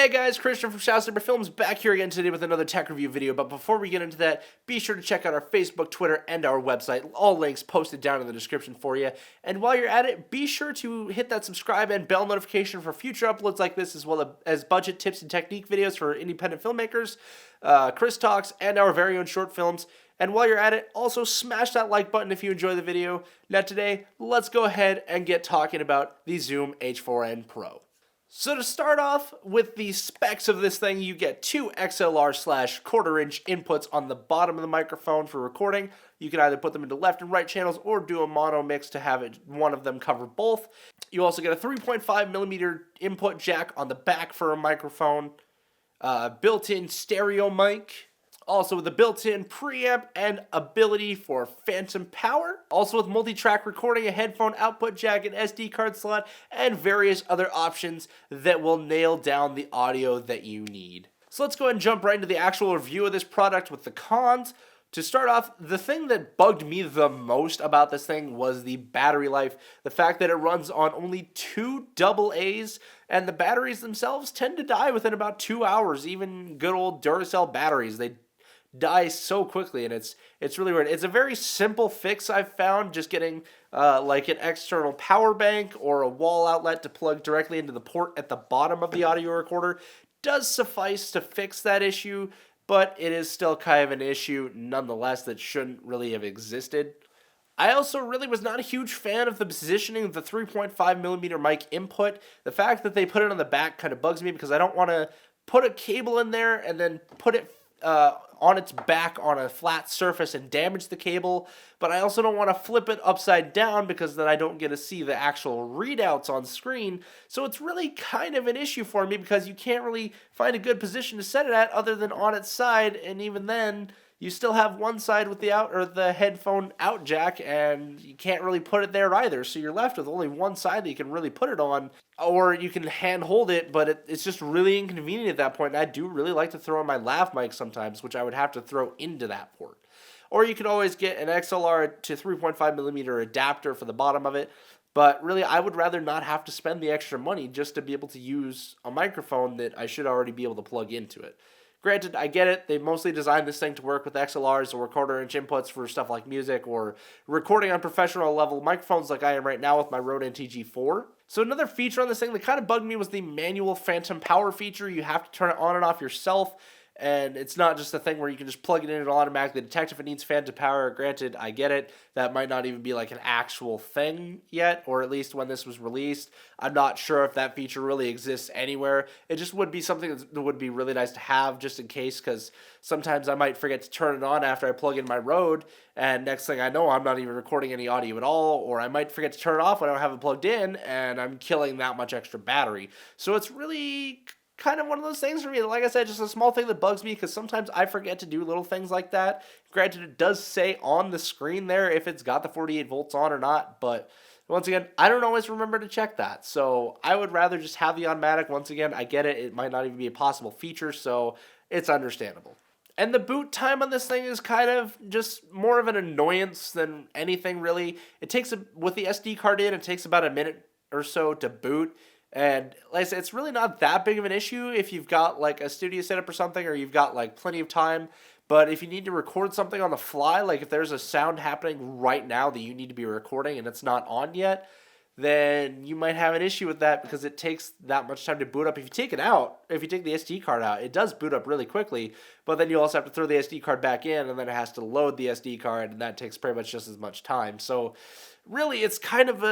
Hey guys, Christian from Shouts Films back here again today with another tech review video. But before we get into that, be sure to check out our Facebook, Twitter, and our website. All links posted down in the description for you. And while you're at it, be sure to hit that subscribe and bell notification for future uploads like this, as well as budget tips and technique videos for independent filmmakers, Chris Talks, and our very own short films. And while you're at it, also smash that like button if you enjoy the video. Now today, let's go ahead and get talking about the Zoom H4n Pro. So to start off with the specs of this thing, you get two XLR/quarter-inch inputs on the bottom of the microphone for recording. You can either put them into left and right channels or do a mono mix to have one of them cover both. You also get a 3.5mm input jack on the back for a microphone, built-in stereo mic, also with a built-in preamp and ability for phantom power. Also with multi-track recording, a headphone output jack, an SD card slot, and various other options that will nail down the audio that you need. So let's go ahead and jump right into the actual review of this product with the cons. To start off, the thing that bugged me the most about this thing was the battery life. The fact that it runs on only 2 AA's, and the batteries themselves tend to die within about 2 hours. Even good old Duracell batteries, they die so quickly, and it's really weird. It's a very simple fix I've found, just getting like an external power bank or a wall outlet to plug directly into the port at the bottom of the audio recorder does suffice to fix that issue, but it is still kind of an issue nonetheless that shouldn't really have existed. I also really was not a huge fan of the positioning of the 3.5mm mic input. The fact that they put it on the back kind of bugs me because I don't want to put a cable in there and then put it on its back on a flat surface and damage the cable, but I also don't want to flip it upside down because then I don't get to see the actual readouts on screen. So it's really kind of an issue for me because you can't really find a good position to set it at other than on its side, and even then you still have one side with the out or the headphone out jack, and you can't really put it there either. So you're left with only one side that you can really put it on, or you can hand hold it, but it's just really inconvenient at that point. And I do really like to throw in my lav mic sometimes, which I would have to throw into that port. Or you could always get an XLR to 3.5mm adapter for the bottom of it. But really, I would rather not have to spend the extra money just to be able to use a microphone that I should already be able to plug into it. Granted, I get it. They mostly designed this thing to work with XLRs or quarter-inch inputs for stuff like music or recording on professional level microphones like I am right now with my Rode NTG4. So another feature on this thing that kind of bugged me was the manual phantom power feature. You have to turn it on and off yourself, and it's not just a thing where you can just plug it in and automatically detect if it needs phantom power. Granted, I get it. That might not even be like an actual thing yet, or at least when this was released. I'm not sure if that feature really exists anywhere. It just would be something that would be really nice to have just in case, because sometimes I might forget to turn it on after I plug in my Rode, and next thing I know, I'm not even recording any audio at all, or I might forget to turn it off when I don't have it plugged in, and I'm killing that much extra battery. So it's really kind of one of those things for me. Like I said, just a small thing that bugs me because sometimes I forget to do little things like that. Granted, it does say on the screen there if it's got the 48 volts on or not, but once again, I don't always remember to check that. So I would rather just have the automatic. Once again, I get it. It might not even be a possible feature, so it's understandable. And the boot time on this thing is kind of just more of an annoyance than anything really. It takes, with the SD card in, it takes about a minute or so to boot. And like I said, it's really not that big of an issue if you've got like a studio setup or something, or you've got like plenty of time. But if you need to record something on the fly, like if there's a sound happening right now that you need to be recording and it's not on yet, then you might have an issue with that because it takes that much time to boot up. If you take it out, if you take the SD card out, it does boot up really quickly, but then you also have to throw the SD card back in, and then it has to load the SD card, and that takes pretty much just as much time. So really, it's kind of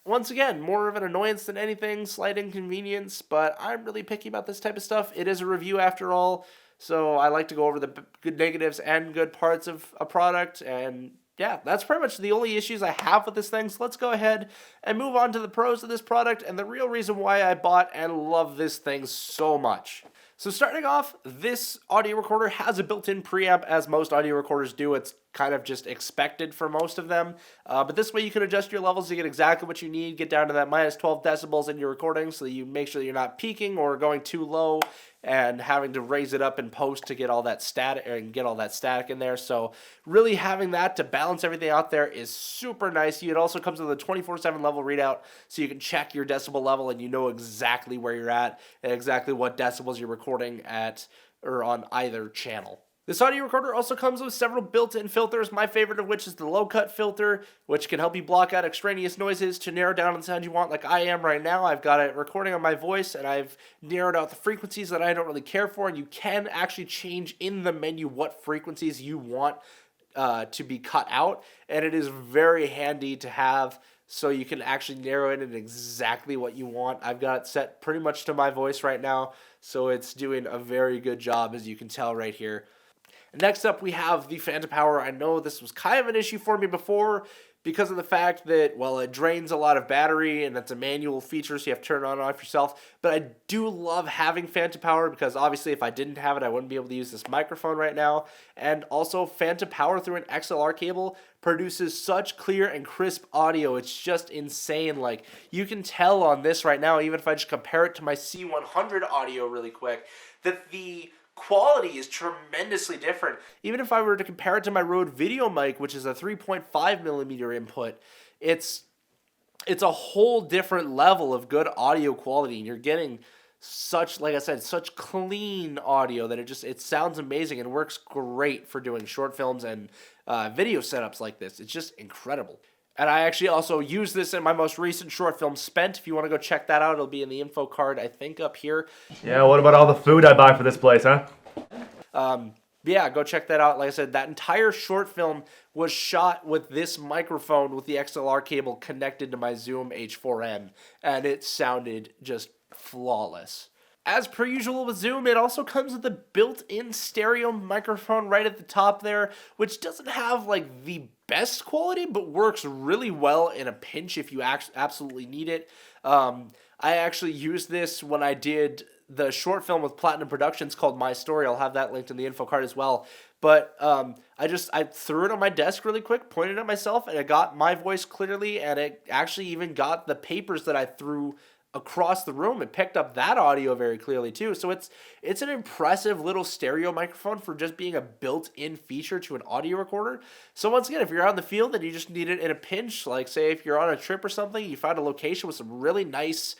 once again, more of an annoyance than anything, slight inconvenience, but I'm really picky about this type of stuff. It is a review after all, so I like to go over the good negatives and good parts of a product, and yeah, that's pretty much the only issues I have with this thing. So let's go ahead and move on to the pros of this product and the real reason why I bought and love this thing so much. So starting off, this audio recorder has a built-in preamp, as most audio recorders do. It's kind of just expected for most of them. But this way you can adjust your levels to get exactly what you need, get down to that minus 12 decibels in your recording so that you make sure that you're not peaking or going too low and having to raise it up in post to get all that static in there. So really having that to balance everything out there is super nice. It also comes with a 24/7 level readout, so you can check your decibel level and you know exactly where you're at and exactly what decibels you're recording at or on either channel. This audio recorder also comes with several built-in filters, my favorite of which is the low-cut filter, which can help you block out extraneous noises to narrow down the sound you want, like I am right now. I've got it recording on my voice, and I've narrowed out the frequencies that I don't really care for, and you can actually change in the menu what frequencies you want to be cut out, and it is very handy to have so you can actually narrow it in exactly what you want. I've got it set pretty much to my voice right now, so it's doing a very good job, as you can tell right here. Next up, we have the Phantom Power. I know this was kind of an issue for me before because of the fact that, well, it drains a lot of battery and it's a manual feature, so you have to turn it on and off yourself. But I do love having Phantom Power because obviously if I didn't have it, I wouldn't be able to use this microphone right now. And also, Phantom Power through an XLR cable produces such clear and crisp audio. It's just insane. Like, you can tell on this right now, even if I just compare it to my C100 audio really quick, that the quality is tremendously different. Even if I were to compare it to my Rode Video mic, which is a 3.5 millimeter input, it's a whole different level of good audio quality, and you're getting such, like I said, such clean audio that it sounds amazing and works great for doing short films and video setups like this. It's just incredible. And I actually also use this in my most recent short film, Spent. If you want to go check that out, it'll be in the info card, I think, up here. Yeah, what about all the food I buy for this place, huh? Yeah, go check that out. Like I said, that entire short film was shot with this microphone with the XLR cable connected to my Zoom H4n, and it sounded just flawless. As per usual with Zoom, it also comes with a built-in stereo microphone right at the top there, which doesn't have like the best quality, but works really well in a pinch if you absolutely need it. I actually used this when I did the short film with Platinum Productions called My Story. I'll have that linked in the info card as well. But I threw it on my desk really quick, pointed at myself, and it got my voice clearly, and it actually even got the papers that I threw across the room and picked up that audio very clearly too. So it's an impressive little stereo microphone for just being a built-in feature to an audio recorder. So once again, if you're out in the field and you just need it in a pinch, like say if you're on a trip or something, you find a location with some really nice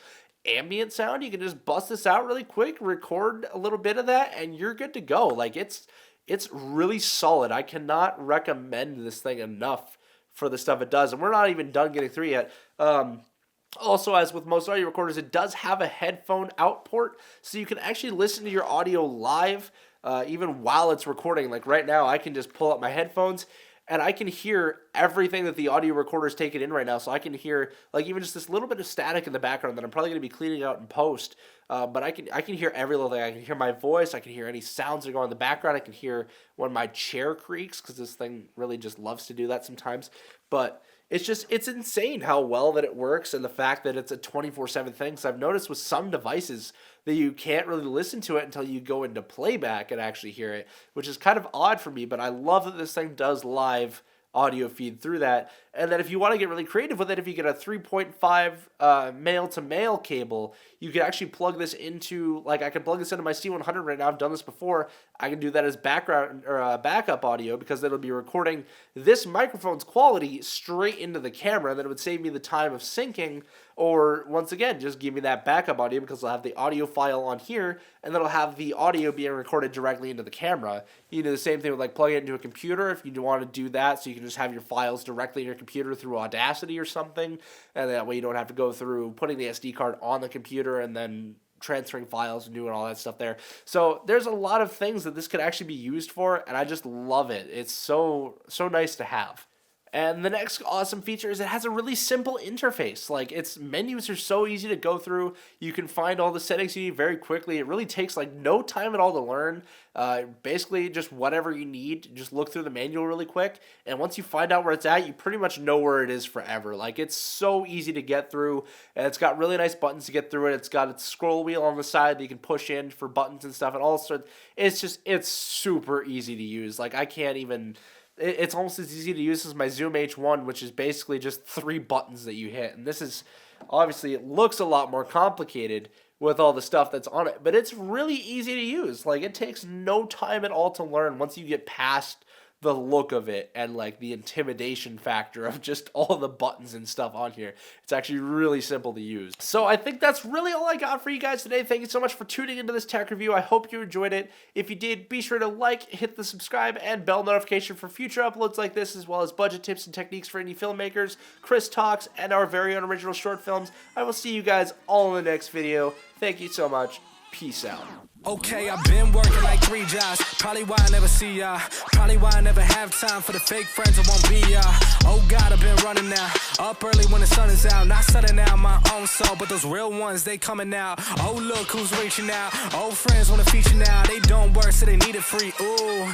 ambient sound, you can just bust this out really quick, record a little bit of that, and you're good to go. Like it's really solid. I cannot recommend this thing enough for the stuff it does. And we're not even done getting through yet. Also, as with most audio recorders, it does have a headphone out port, so you can actually listen to your audio live even while it's recording. Like right now, I can just pull up my headphones, and I can hear everything that the audio recorder is taking in right now. So I can hear like even just this little bit of static in the background that I'm probably going to be cleaning out in post. But I can hear every little thing. I can hear my voice. I can hear any sounds that go on in the background. I can hear when my chair creaks because this thing really just loves to do that sometimes. But it's insane how well that it works, and the fact that it's a 24/7 thing. So I've noticed with some devices that you can't really listen to it until you go into playback and actually hear it, which is kind of odd for me, but I love that this thing does live audio feed through that. And then if you want to get really creative with it, if you get a 3.5 male-to-male cable, you can actually plug this into, like I can plug this into my C100 right now. I've done this before. I can do that as background or backup audio because it'll be recording this microphone's quality straight into the camera, and then it would save me the time of syncing, or once again, just give me that backup audio because I'll have the audio file on here, and then I'll have the audio being recorded directly into the camera. You do the same thing with like plugging it into a computer if you want to do that, so you can just have your files directly in your computer through Audacity or something, and that way you don't have to go through putting the SD card on the computer and then transferring files and doing all that stuff there. So there's a lot of things that this could actually be used for, and I just love it. It's so nice to have. And the next awesome feature is it has a really simple interface. Like, its menus are so easy to go through. You can find all the settings you need very quickly. It really takes like no time at all to learn. Basically, just whatever you need, just look through the manual really quick. And once you find out where it's at, you pretty much know where it is forever. Like, it's so easy to get through. And it's got really nice buttons to get through it. It's got its scroll wheel on the side that you can push in for buttons and stuff. And also, it's super easy to use. Like, I can't even it's almost as easy to use as my Zoom H4n, which is basically just 3 buttons that you hit. And this is, obviously, it looks a lot more complicated with all the stuff that's on it, but it's really easy to use. Like, it takes no time at all to learn once you get past the look of it and like the intimidation factor of just all the buttons and stuff on here. It's actually really simple to use. So I think that's really all I got for you guys today. Thank you so much for tuning into this tech review. I hope you enjoyed it. If you did, be sure to like, hit the subscribe, and bell notification for future uploads like this, as well as budget tips and techniques for indie filmmakers, Chris Talks, and our very own original short films. I will see you guys all in the next video. Thank you so much. Peace out. Okay, I've been working like 3 jobs. Probably why I never see ya. Probably why I never have time for the fake friends that won't be ya. Oh God, I've been running now. Up early when the sun is out. Not setting out my own soul, but those real ones, they coming out. Oh look who's reaching out. Old friends wanna feature now. They don't work, so they need it free. Ooh.